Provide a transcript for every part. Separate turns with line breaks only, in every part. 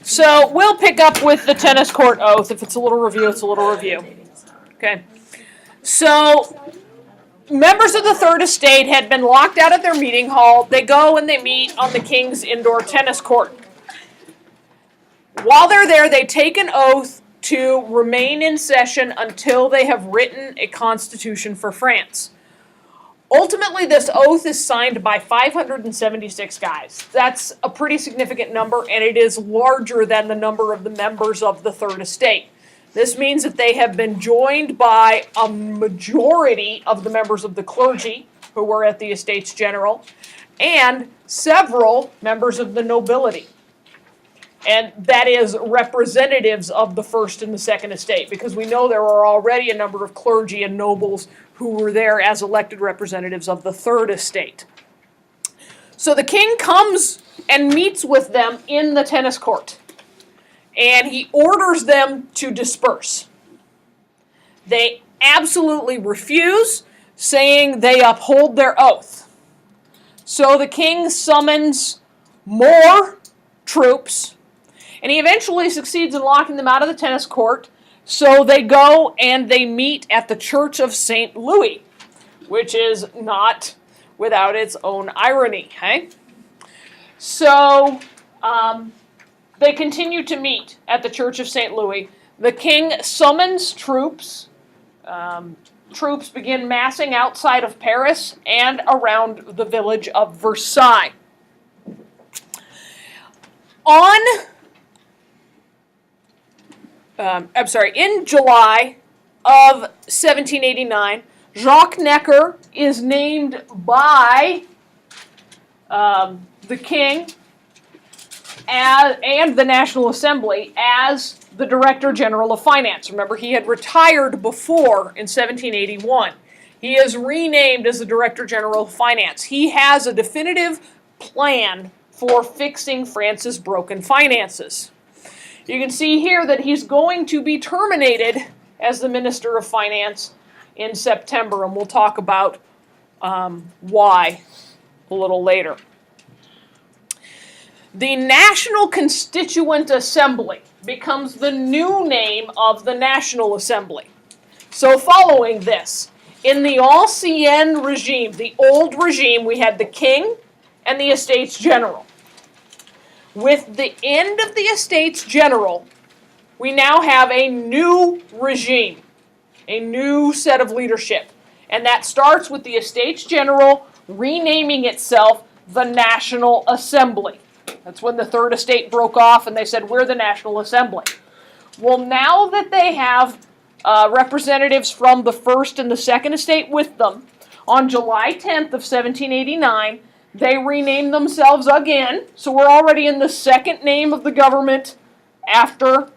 So we'll pick up with the tennis court oath. If it's a little review, it's a little review. Okay. So members of the Third Estate had been locked out of their meeting hall. They go and they meet on the King's indoor tennis court. While they're there, they take an oath to remain in session until they have written a constitution for France. Ultimately, this oath is signed by 576 guys. That's a pretty significant number, and it is larger than the number of the members of the Third Estate. This means that they have been joined by a majority of the members of the clergy who were at the Estates General, and several members of the nobility. And that is representatives of the First and the Second Estate, because we know there are already a number of clergy and nobles who were there as elected representatives of the Third Estate. So the king comes and meets with them in the tennis court, and he orders them to disperse. They absolutely refuse, saying they uphold their oath. So the king summons more troops, and he eventually succeeds in locking them out of the tennis court. So they go and they meet at the Church of St. Louis, which is not without its own irony. Okay? So they continue to meet at the Church of St. Louis. The king summons troops. Troops begin massing outside of Paris and around the village of Versailles. In July of 1789, Jacques Necker is named by the king and the National Assembly as the Director General of Finance. Remember, he had retired before in 1781. He is renamed as the Director General of Finance. He has a definitive plan for fixing France's broken finances. You can see here that he's going to be terminated as the Minister of Finance in September, and we'll talk about why a little later. The National Constituent Assembly becomes the new name of the National Assembly. So following this, in the Ancien regime, the old regime, we had the king and the Estates General. With the end of the Estates General, we now have a new regime, a new set of leadership. And that starts with the Estates General renaming itself the National Assembly. That's when the Third Estate broke off and they said, we're the National Assembly. Well, now that they have representatives from the First and the Second Estate with them, on July 10th of 1789, they renamed themselves again, so we're already in the second name of the government after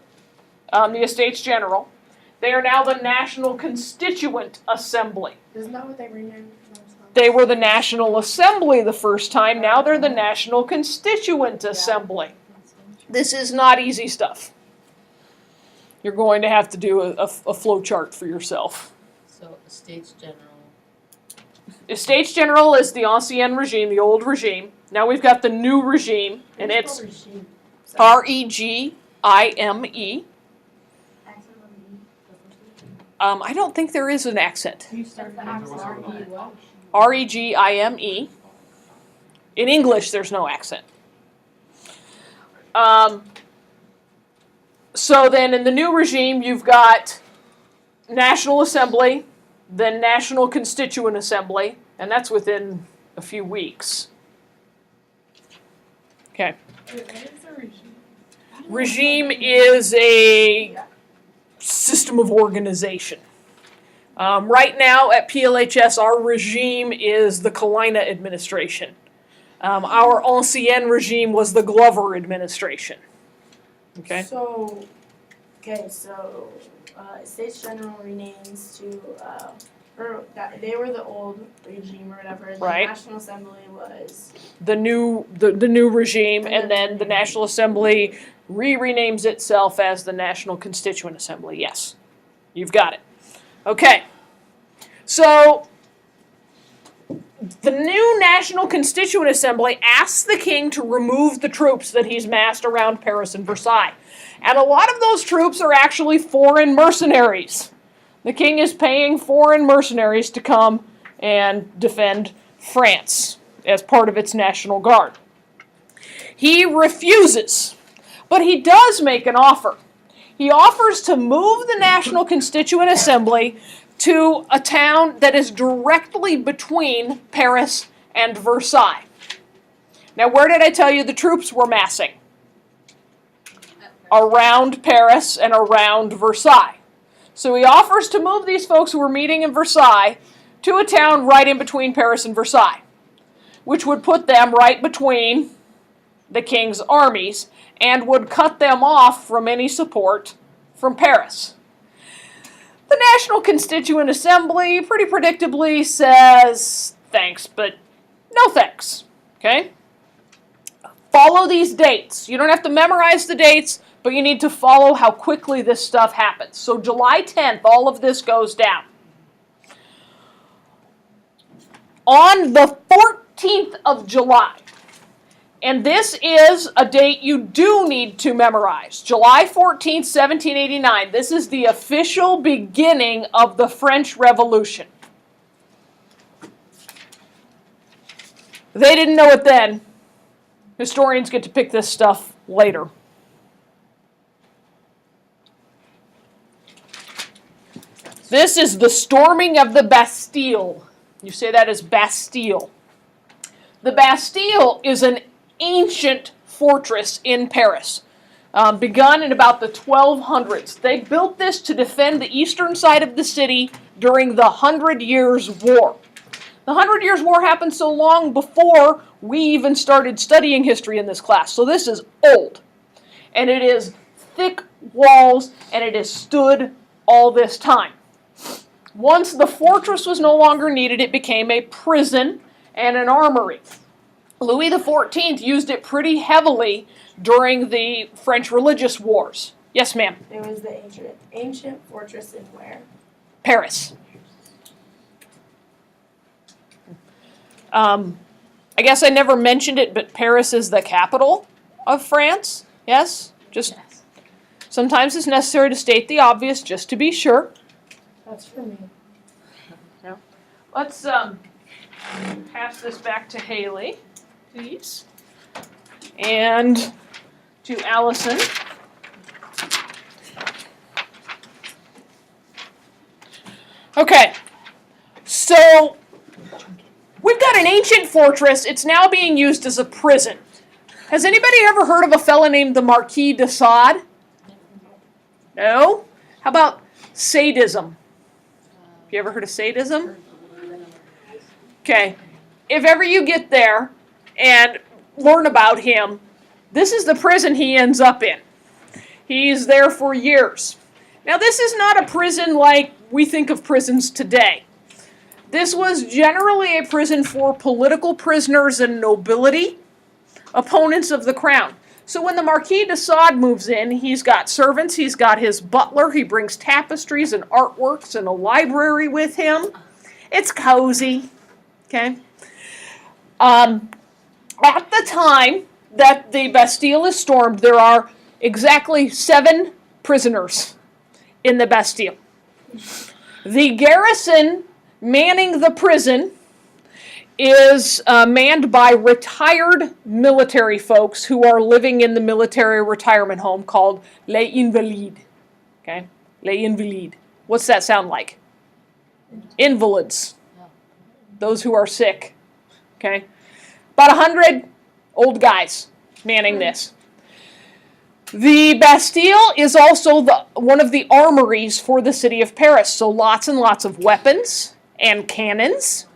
the Estates General. They are now the National Constituent Assembly.
Isn't that what they renamed themselves?
They were the National Assembly the first time, now they're the National Constituent Assembly. This is not easy stuff. You're going to have to do a flow chart for yourself.
So, Estates General.
Estates General is the Ancien regime, the old regime. Now we've got the new regime, and it's REGIME. I don't think there is an accent. REGIME. In English, there's no accent. So then in the new regime, you've got National Assembly, then National Constituent Assembly, and that's within a few weeks. Okay.
What is the regime?
Regime is a system of organization. Right now at PLHS, our regime is the Kalina administration. Our Ancien regime was the Glover administration. Okay.
So Estates General renames to, they were the old regime or whatever. And
Right.
The National Assembly was.
The new regime, and then the National Assembly renames itself as the National Constituent Assembly. Yes, you've got it. Okay, so the new National Constituent Assembly asks the king to remove the troops that he's massed around Paris and Versailles. And a lot of those troops are actually foreign mercenaries. The king is paying foreign mercenaries to come and defend France as part of its National Guard. He refuses, but he does make an offer. He offers to move the National Constituent Assembly to a town that is directly between Paris and Versailles. Now, where did I tell you the troops were massing? Around Paris and around Versailles. So he offers to move these folks who were meeting in Versailles to a town right in between Paris and Versailles, which would put them right between the king's armies and would cut them off from any support from Paris. The National Constituent Assembly pretty predictably says, thanks, but no thanks. Okay? Follow these dates. You don't have to memorize the dates, but you need to follow how quickly this stuff happens. So July 10th, all of this goes down. On the 14th of July, and this is a date you do need to memorize. July 14th, 1789. This is the official beginning of the French Revolution. They didn't know it then. Historians get to pick this stuff later. This is the storming of the Bastille. You say that as Bastille. The Bastille is an ancient fortress in Paris, begun in about the 1200s. They built this to defend the eastern side of the city during the 100 Years' War. The 100 Years' War happened so long before we even started studying history in this class. So this is old. And it is thick walls, and it has stood all this time. Once the fortress was no longer needed, it became a prison and an armory. Louis XIV used it pretty heavily during the French religious wars. Yes, ma'am?
There was the ancient fortress in where?
Paris. I guess I never mentioned it, but Paris is the capital of France. Yes? Just sometimes it's necessary to state the obvious just to be sure.
That's for me.
No. Let's pass this back to Haley, please. And to Allison. Okay. So we've got an ancient fortress. It's now being used as a prison. Has anybody ever heard of a fella named the Marquis de Sade? No? How about sadism? Have you ever heard of sadism? Okay. If ever you get there and learn about him, this is the prison he ends up in. He's there for years. Now, this is not a prison like we think of prisons today. This was generally a prison for political prisoners and nobility, opponents of the crown. So when the Marquis de Sade moves in, he's got servants, he's got his butler, he brings tapestries and artworks and a library with him. It's cozy, okay? At the time that the Bastille is stormed, there are exactly 7 prisoners in the Bastille. The garrison manning the prison is manned by retired military folks who are living in the military retirement home called Les Invalides. Okay? Les Invalides. What's that sound like? Invalids. Those who are sick. Okay? About 100 old guys manning this. The Bastille is also one of the armories for the city of Paris. So lots and lots of weapons and cannons.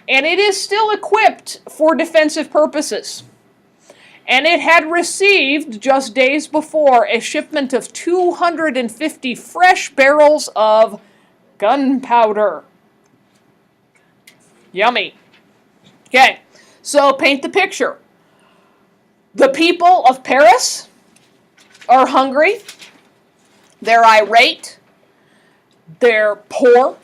And it is still equipped for defensive purposes. And it had received, just days before, a shipment of 250 fresh barrels of gunpowder. Yummy. Okay, so paint the picture. The people of Paris are hungry. They're irate. They're poor.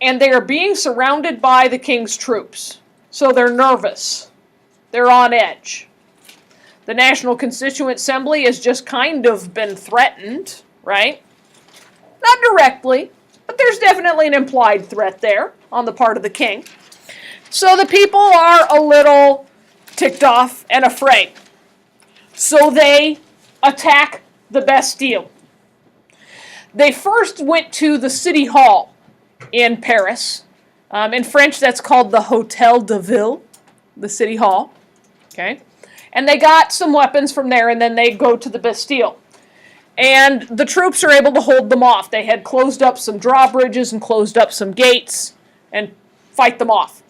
and they are being surrounded by the king's troops. So they're nervous. They're on edge. The National Constituent Assembly has just kind of been threatened, right? Not directly, but there's definitely an implied threat there on the part of the king. So the people are a little ticked off and afraid. So they attack the Bastille. They first went to the city hall in Paris. In French, that's called the Hôtel de Ville, the city hall. Okay, and they got some weapons from there, and then they go to the Bastille. And the troops are able to hold them off. They had closed up some drawbridges and closed up some gates and fight them off.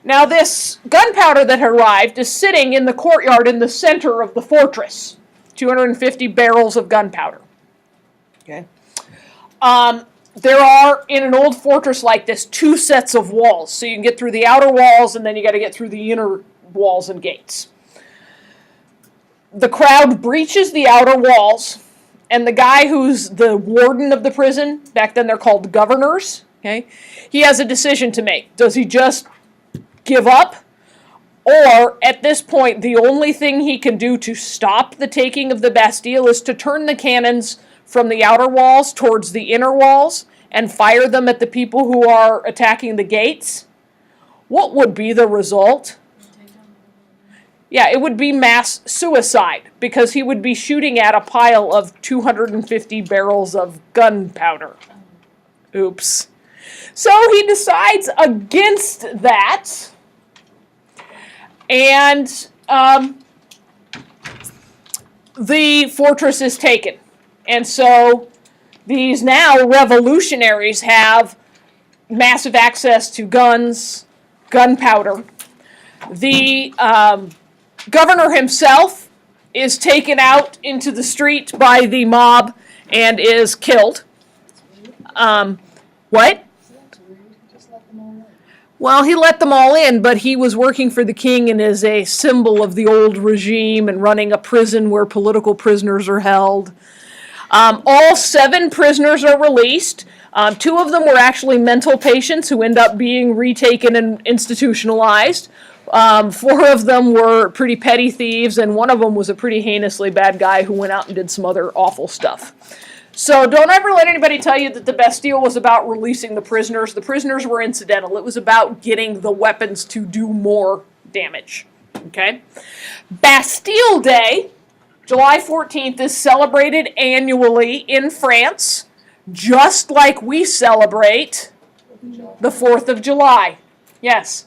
Now this gunpowder that arrived is sitting in the courtyard in the center of the fortress. 250 barrels of gunpowder. Okay. There are, in an old fortress like this, 2 sets of walls. So you can get through the outer walls, and then you got to get through the inner walls and gates. The crowd breaches the outer walls, and the guy who's the warden of the prison, back then they're called governors, okay, he has a decision to make. Does he just give up? Or, at this point, the only thing he can do to stop the taking of the Bastille is to turn the cannons from the outer walls towards the inner walls and fire them at the people who are attacking the gates. What would be the result? Yeah, it would be mass suicide, because he would be shooting at a pile of 250 barrels of gunpowder. Oops. So he decides against that, and the fortress is taken. And so these now revolutionaries have massive access to guns, gunpowder. The governor himself is taken out into the street by the mob and is killed. What? Well, he let them all in, but he was working for the king and is a symbol of the old regime and running a prison where political prisoners are held. All 7 prisoners are released. 2 of them were actually mental patients who end up being retaken and institutionalized. 4 of them were pretty petty thieves, and 1 of them was a pretty heinously bad guy who went out and did some other awful stuff. So don't ever let anybody tell you that the Bastille was about releasing the prisoners. The prisoners were incidental. It was about getting the weapons to do more damage. Okay? Bastille Day, July 14th, is celebrated annually in France, just like we celebrate the 4th of July. Yes.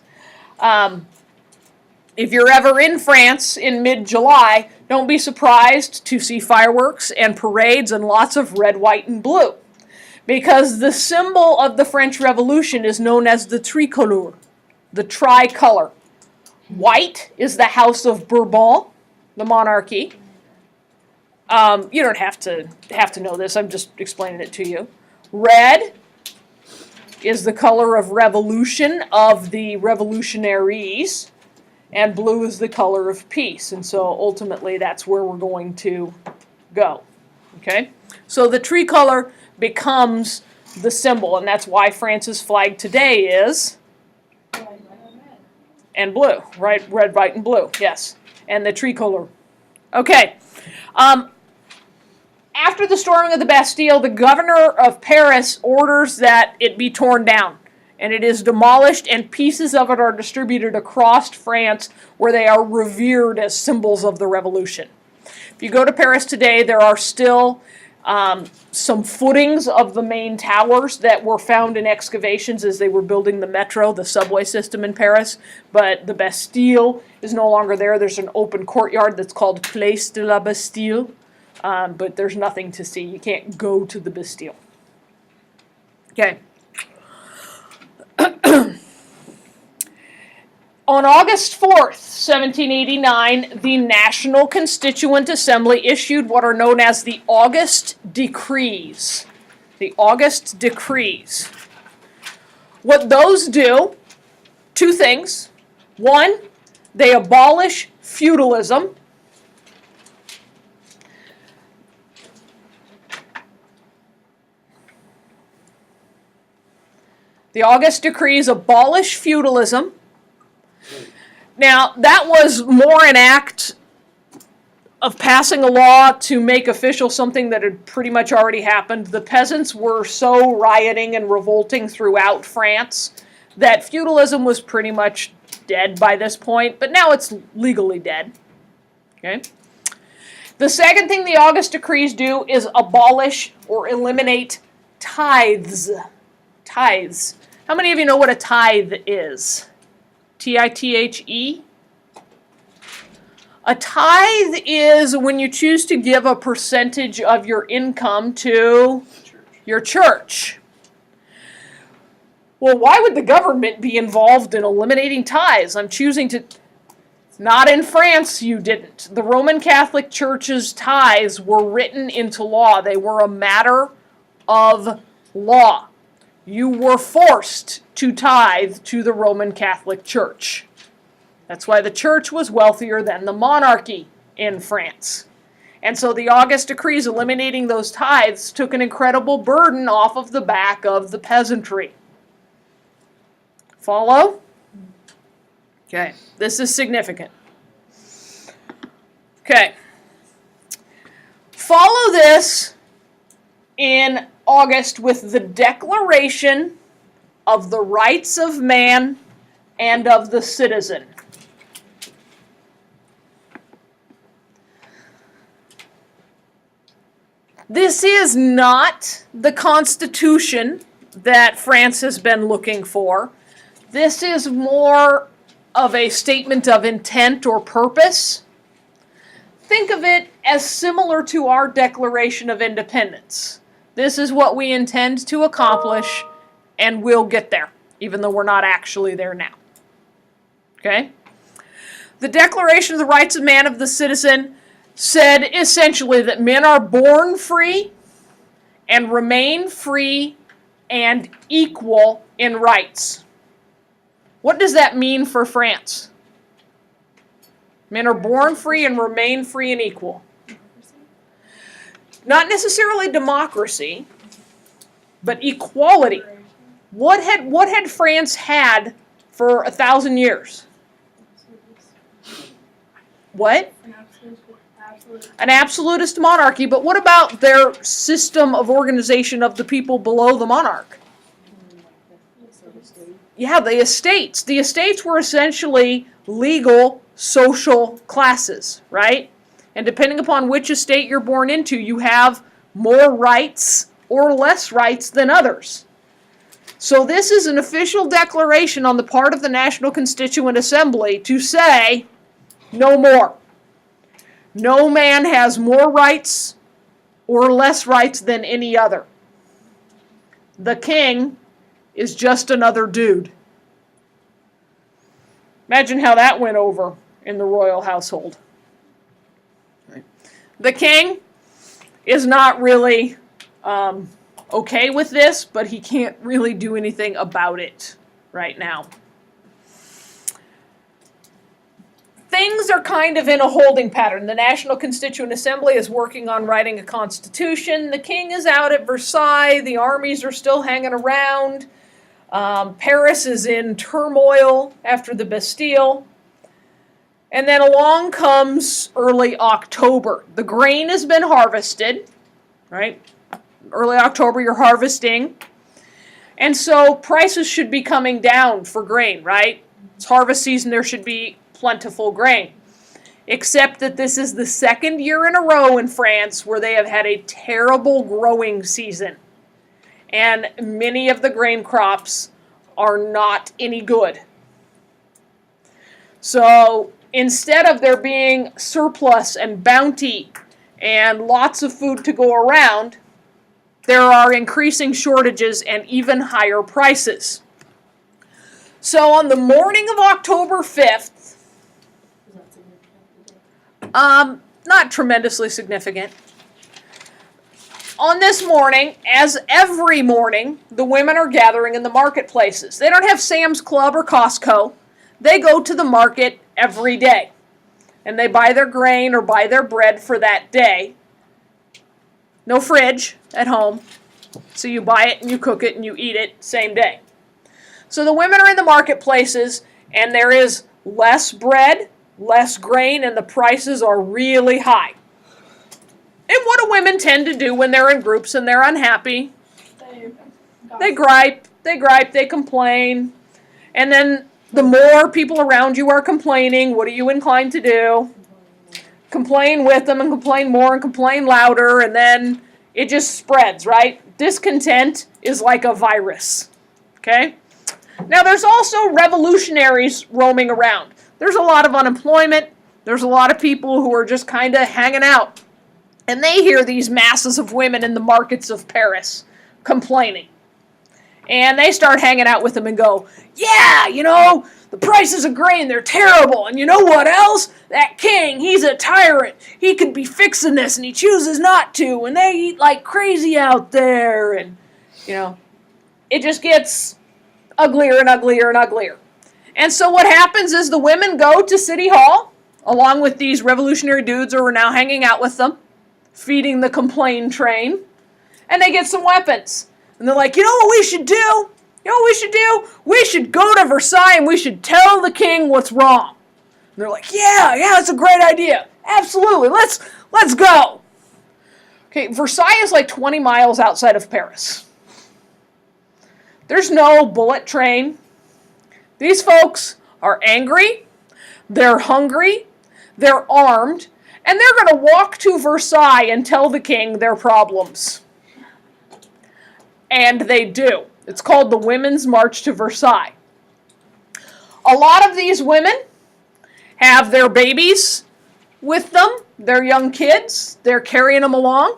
If you're ever in France in mid-July, don't be surprised to see fireworks and parades and lots of red, white, and blue. Because the symbol of the French Revolution is known as the tricolore, the tricolor. White is the House of Bourbon, the monarchy. You don't have to know this, I'm just explaining it to you. Red is the color of revolution of the revolutionaries. And blue is the color of peace. And so ultimately that's where we're going to go. Okay? So the tricolor becomes the symbol, and that's why France's flag today is and blue, right? Red, white, and blue, yes. And the tricolor. Okay. After the storming of the Bastille, the governor of Paris orders that it be torn down. And it is demolished, and pieces of it are distributed across France, where they are revered as symbols of the revolution. If you go to Paris today, there are still some footings of the main towers that were found in excavations as they were building the metro, the subway system in Paris. But the Bastille is no longer there. There's an open courtyard that's called Place de la Bastille, but there's nothing to see. You can't go to the Bastille. Okay. On August 4th, 1789, the National Constituent Assembly issued what are known as the August Decrees. The August Decrees. What those do, 2 things. 1, they abolish feudalism. The August decrees abolish feudalism. Now, that was more an act of passing a law to make official something that had pretty much already happened. The peasants were so rioting and revolting throughout France that feudalism was pretty much dead by this point, but now it's legally dead. Okay? The second thing the August decrees do is abolish or eliminate tithes. Tithes. How many of you know what a tithe is? T-I-T-H-E? A tithe is when you choose to give a percentage of your income to your church. Well, why would the government be involved in eliminating tithes? I'm choosing to... Not in France, you didn't. The Roman Catholic Church's tithes were written into law. They were a matter of law. You were forced to tithe to the Roman Catholic Church. That's why the church was wealthier than the monarchy in France. And so the August decrees eliminating those tithes took an incredible burden off of the back of the peasantry. Follow? Okay, this is significant. Okay. Follow this in August with the Declaration of the Rights of Man and of the Citizen. This is not the Constitution that France has been looking for. This is more of a statement of intent or purpose. Think of it as similar to our Declaration of Independence. This is what we intend to accomplish, and we'll get there, even though we're not actually there now. Okay? The Declaration of the Rights of Man of the Citizen said essentially that men are born free and remain free and equal in rights. What does that mean for France? Men are born free and remain free and equal. Not necessarily democracy, but equality. What had France had for 1,000 years? What? An absolutist monarchy, but what about their system of organization of the people below the monarch? Yeah, the estates. The estates were essentially legal social classes, right? And depending upon which estate you're born into, you have more rights or less rights than others. So this is an official declaration on the part of the National Constituent Assembly to say, no more. No man has more rights or less rights than any other. The king is just another dude. Imagine how that went over in the royal household. The king is not really okay with this, but he can't really do anything about it right now. Things are kind of in a holding pattern. The National Constituent Assembly is working on writing a constitution. The king is out at Versailles. The armies are still hanging around. Paris is in turmoil after the Bastille. And then along comes early October. The grain has been harvested, right? Early October, you're harvesting. And so prices should be coming down for grain, right? It's harvest season, there should be plentiful grain. Except that this is the second year in a row in France where they have had a terrible growing season. And many of the grain crops are not any good. So instead of there being surplus and bounty and lots of food to go around, there are increasing shortages and even higher prices. So on the morning of October 5th, not tremendously significant. On this morning, as every morning, the women are gathering in the marketplaces. They don't have Sam's Club or Costco. They go to the market every day. And they buy their grain or buy their bread for that day. No fridge at home. So you buy it and you cook it and you eat it same day. So the women are in the marketplaces, and there is less bread, less grain, and the prices are really high. And what do women tend to do when they're in groups and they're unhappy? They gripe, they complain. And then the more people around you are complaining, what are you inclined to do? Complain with them and complain more and complain louder, and then it just spreads, right? Discontent is like a virus, okay? Now there's also revolutionaries roaming around. There's a lot of unemployment. There's a lot of people who are just kind of hanging out. And they hear these masses of women in the markets of Paris complaining. And they start hanging out with them and go, yeah, you know, the prices of grain, they're terrible. And you know what else? That king, he's a tyrant. He could be fixing this and he chooses not to. And they eat like crazy out there. And, you know, it just gets uglier and uglier and uglier. And so what happens is the women go to City Hall, along with these revolutionary dudes who are now hanging out with them, feeding the complain train, and they get some weapons. And they're like, you know what we should do? You know what we should do? We should go to Versailles and we should tell the king what's wrong. And they're like, yeah, that's a great idea. Absolutely, let's go. Okay, Versailles is like 20 miles outside of Paris. There's no bullet train. These folks are angry, they're hungry, they're armed, and they're going to walk to Versailles and tell the king their problems. And they do. It's called the Women's March to Versailles. A lot of these women have their babies with them, their young kids. They're carrying them along.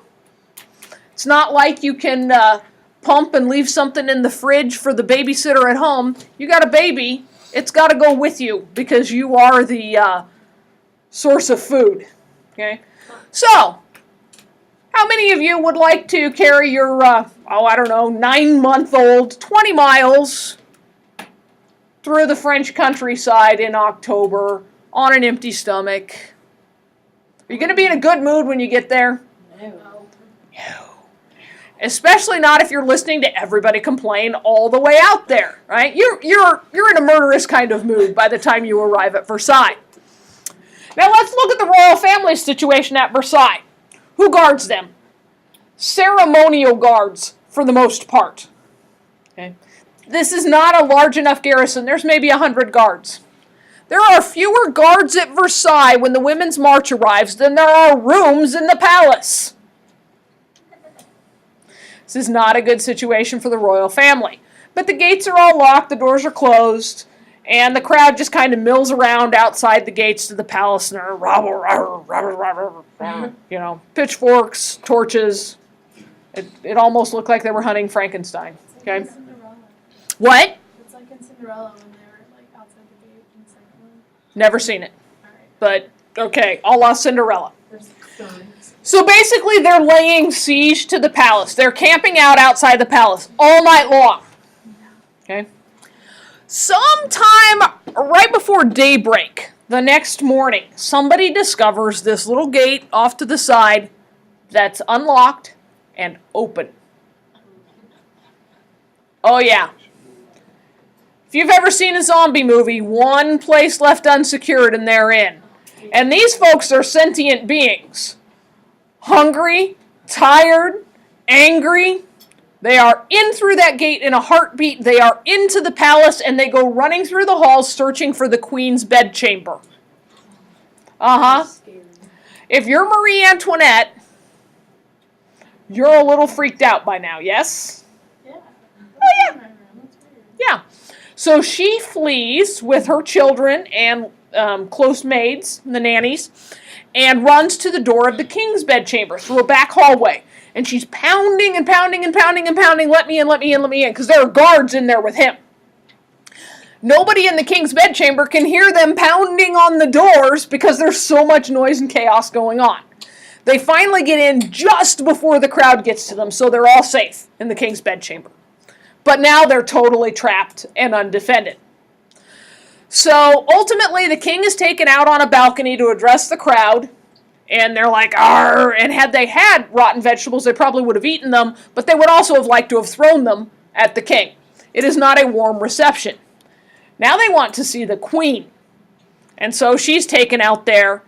It's not like you can pump and leave something in the fridge for the babysitter at home. You got a baby, it's got to go with you because you are the source of food. Okay? So, how many of you would like to carry your, 9-month-old 20 miles through the French countryside in October on an empty stomach? Are you going to be in a good mood when you get there?
No.
Especially not if you're listening to everybody complain all the way out there, right? You're in a murderous kind of mood by the time you arrive at Versailles. Now let's look at the royal family situation at Versailles. Who guards them? Ceremonial guards, for the most part. Okay. This is not a large enough garrison. There's maybe 100 guards. There are fewer guards at Versailles when the Women's March arrives than there are rooms in the palace. This is not a good situation for the royal family. But the gates are all locked, the doors are closed, and the crowd just kind of mills around outside the gates to the palace, and they're pitchforks, torches. It almost looked like they were hunting Frankenstein. Okay.
It's like in Cinderella.
What?
It's like in Cinderella when they were like outside the gate in the second one.
Never seen it.
Alright.
But, okay, a la Cinderella.
There's signs.
So basically, they're laying siege to the palace. They're camping out outside the palace all night long. Okay? Sometime right before daybreak, the next morning, somebody discovers this little gate off to the side that's unlocked and open. Oh yeah. If you've ever seen a zombie movie, one place left unsecured and they're in. And these folks are sentient beings. Hungry, tired, angry. They are in through that gate in a heartbeat. They are into the palace and they go running through the halls searching for the queen's bedchamber. Uh-huh. If you're Marie Antoinette, you're a little freaked out by now, yes?
Yeah.
Oh, yeah.
That's weird.
Yeah. So she flees with her children and close maids, the nannies, and runs to the door of the king's bedchamber through a back hallway. And she's pounding and pounding and pounding and pounding, let me in, let me in, let me in, because there are guards in there with him. Nobody in the king's bedchamber can hear them pounding on the doors because there's so much noise and chaos going on. They finally get in just before the crowd gets to them, so they're all safe in the king's bedchamber. But now they're totally trapped and undefended. So ultimately, the king is taken out on a balcony to address the crowd, and they're like, arr, and had they had rotten vegetables, they probably would have eaten them, but they would also have liked to have thrown them at the king. It is not a warm reception. Now they want to see the Queen. And so she's taken out there,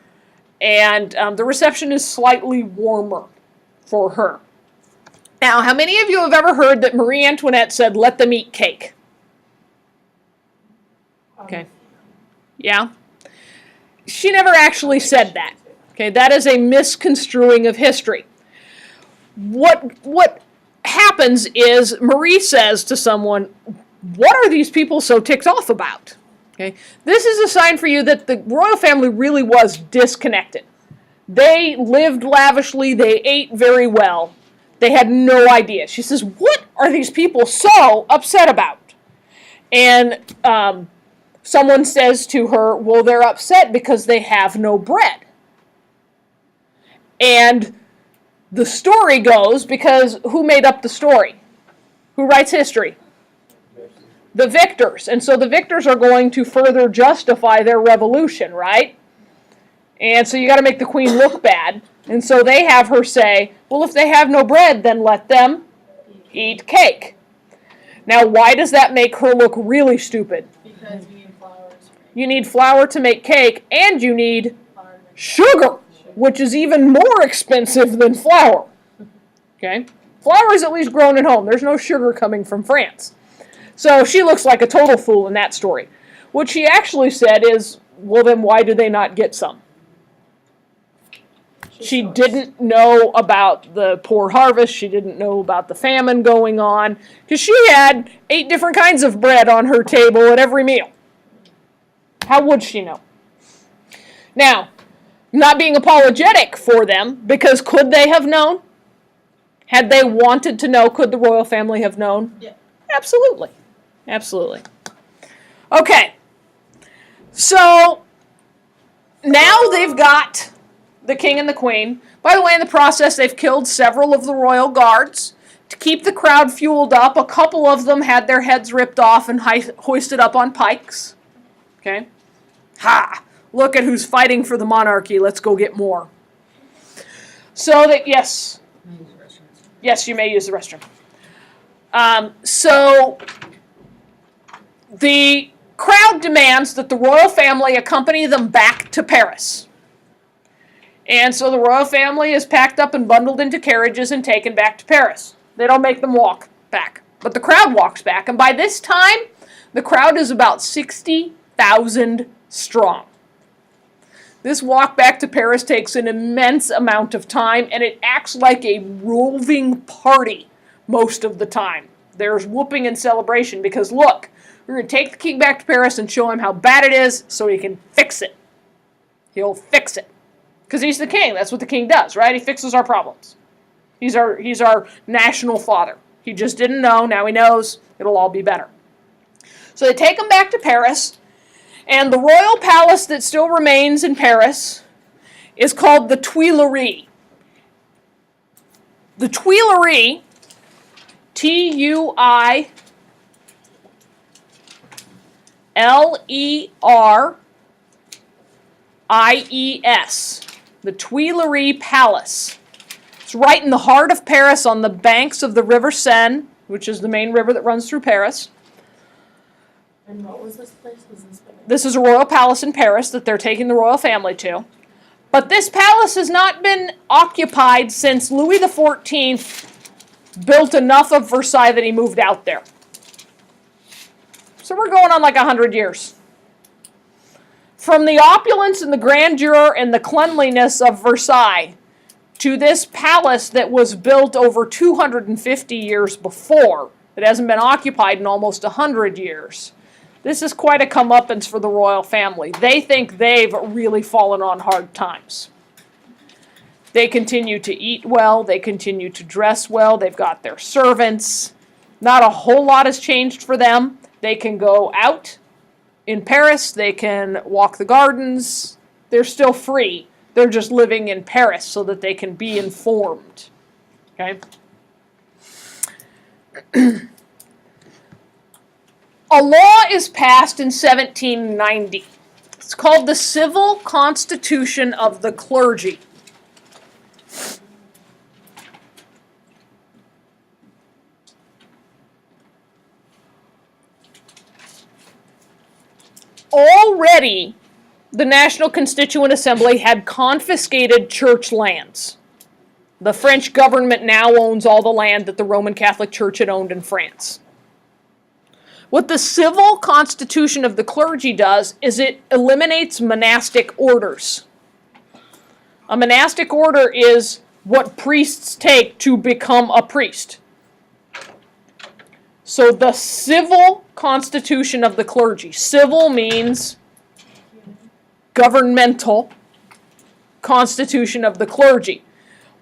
and the reception is slightly warmer for her. Now, how many of you have ever heard that Marie Antoinette said, "Let them eat cake"? Okay. Yeah? She never actually said that. Okay, that is a misconstruing of history. What happens is Marie says to someone, "What are these people so ticked off about?" Okay, this is a sign for you that the royal family really was disconnected. They lived lavishly, they ate very well. They had no idea. She says, "What are these people so upset about?" And someone says to her, "Well, they're upset because they have no bread." And the story goes, because who made up the story? Who writes history? The victors. And so the victors are going to further justify their revolution, right? And so you got to make the queen look bad. And so they have her say, "Well, if they have no bread, then let them eat cake." Now, why does that make her look really stupid?
Because we need flowers.
You need flour to make cake, and you need
Flour to make
sugar, which is even more expensive than flour. Okay? Flour is at least grown at home. There's no sugar coming from France. So she looks like a total fool in that story. What she actually said is, "Well, then why do they not get some?" She didn't know about the poor harvest. She didn't know about the famine going on, because she had 8 different kinds of bread on her table at every meal. How would she know? Now, not being apologetic for them, because could they have known? Had they wanted to know, could the royal family have known?
Yeah.
Absolutely. Absolutely. Okay. So, now they've got the king and the queen. By the way, in the process, they've killed several of the royal guards. To keep the crowd fueled up, a couple of them had their heads ripped off and hoisted up on pikes. Okay? Ha! Look at who's fighting for the monarchy. Let's go get more. So that, yes. Yes, you may use the restroom. So the crowd demands that the royal family accompany them back to Paris. And so the royal family is packed up and bundled into carriages and taken back to Paris. They don't make them walk back, but the crowd walks back. And by this time, the crowd is about 60,000 strong. This walk back to Paris takes an immense amount of time, and it acts like a roving party most of the time. There's whooping and celebration because, look, we're going to take the king back to Paris and show him how bad it is so he can fix it. He'll fix it. Because he's the king. That's what the king does, right? He fixes our problems. He's our national father. He just didn't know. Now he knows. It'll all be better. So they take him back to Paris. And the royal palace that still remains in Paris is called the Tuileries. The Tuileries, Tuileries, the Tuileries Palace. It's right in the heart of Paris on the banks of the River Seine, which is the main river that runs through Paris.
And what was this place? Was this Paris?
This is a royal palace in Paris that they're taking the royal family to. But this palace has not been occupied since Louis XIV built enough of Versailles that he moved out there. So we're going on like 100 years. From the opulence and the grandeur and the cleanliness of Versailles to this palace that was built over 250 years before, that hasn't been occupied in almost 100 years. This is quite a comeuppance for the royal family. They think they've really fallen on hard times. They continue to eat well. They continue to dress well. They've got their servants. Not a whole lot has changed for them. They can go out in Paris. They can walk the gardens. They're still free. They're just living in Paris so that they can be informed. Okay? A law is passed in 1790. It's called the Civil Constitution of the Clergy. already the National Constituent Assembly had confiscated church lands. The French government now owns all the land that the Roman Catholic Church had owned in France. What the civil constitution of the clergy does is it eliminates monastic orders. A monastic order is what priests take to become a priest. So the civil constitution of the clergy, civil means governmental constitution of the clergy.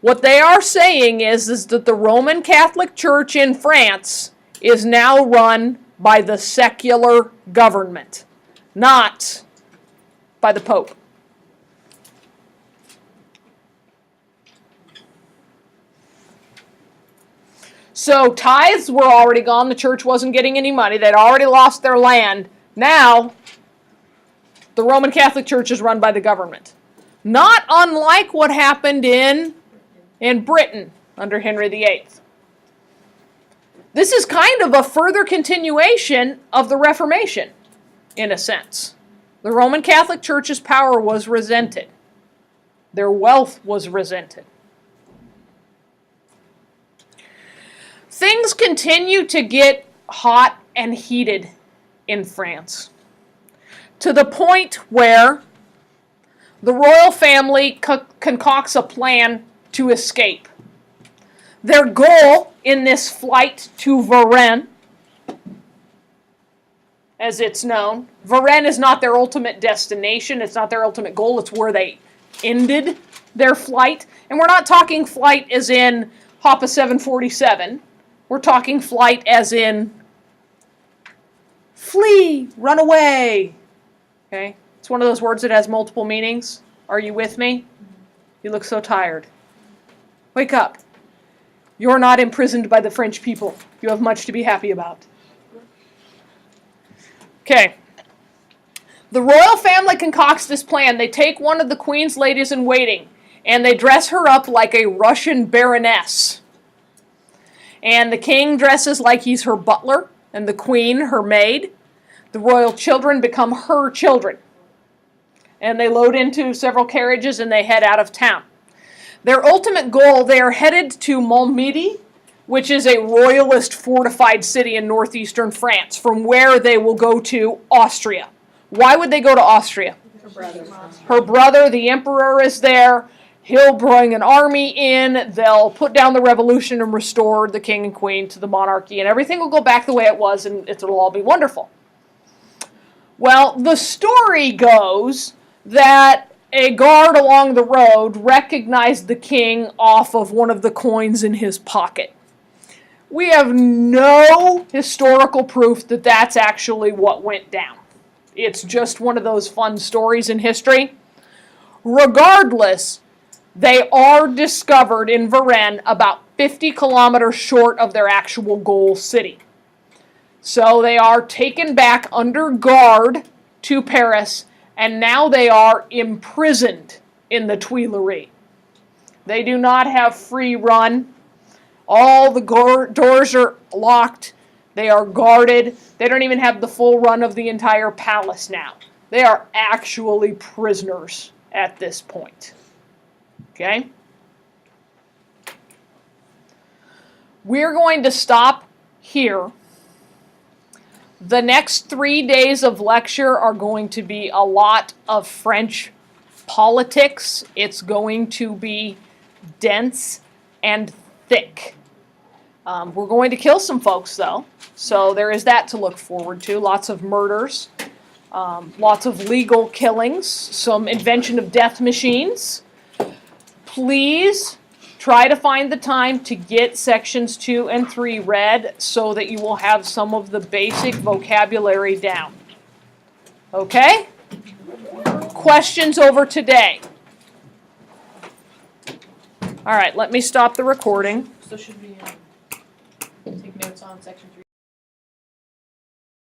What they are saying is that the Roman Catholic Church in France is now run by the secular government, not by the Pope. So tithes were already gone. The church wasn't getting any money. They'd already lost their land. Now, the Roman Catholic Church is run by the government. Not unlike what happened in Britain under Henry VIII. This is kind of a further continuation of the Reformation, in a sense. The Roman Catholic Church's power was resented. Their wealth was resented. Things continue to get hot and heated in France, to the point where the royal family concocts a plan to escape. Their goal in this flight to Varennes, as it's known, Varennes is not their ultimate destination, it's not their ultimate goal, it's where they ended their flight. And we're not talking flight as in hop a 747. We're talking flight as in flee, run away. Okay? It's one of those words that has multiple meanings. Are you with me? You look so tired. Wake up. You're not imprisoned by the French people. You have much to be happy about. Okay. The royal family concocts this plan. They take one of the queen's ladies in waiting and they dress her up like a Russian baroness. And the king dresses like he's her butler, and the queen her maid. The royal children become her children. And they load into several carriages and they head out of town. Their ultimate goal, they are headed to Montmedy, which is a royalist fortified city in northeastern France, from where they will go to Austria. Why would they go to Austria? Her brother, the emperor, is there. He'll bring an army in, they'll put down the revolution and restore the king and queen to the monarchy, and everything will go back the way it was, and it'll all be wonderful. Well, the story goes that a guard along the road recognized the king off of one of the coins in his pocket. We have no historical proof that that's actually what went down. It's just one of those fun stories in history. Regardless, they are discovered in Varennes about 50 kilometers short of their actual goal city. So they are taken back under guard to Paris, and now they are imprisoned in the Tuileries. They do not have free run. All the doors are locked. They are guarded. They don't even have the full run of the entire palace now. They are actually prisoners at this point. Okay? We're going to stop here. The next 3 days of lecture are going to be a lot of French politics. It's going to be dense and thick. We're going to kill some folks, though. So there is that to look forward to. Lots of murders. Lots of legal killings. Some invention of death machines. Please try to find the time to get sections 2 and 3 read so that you will have some of the basic vocabulary down. Okay? Questions over today? All right, let me stop the recording.
So should we take notes on section 3?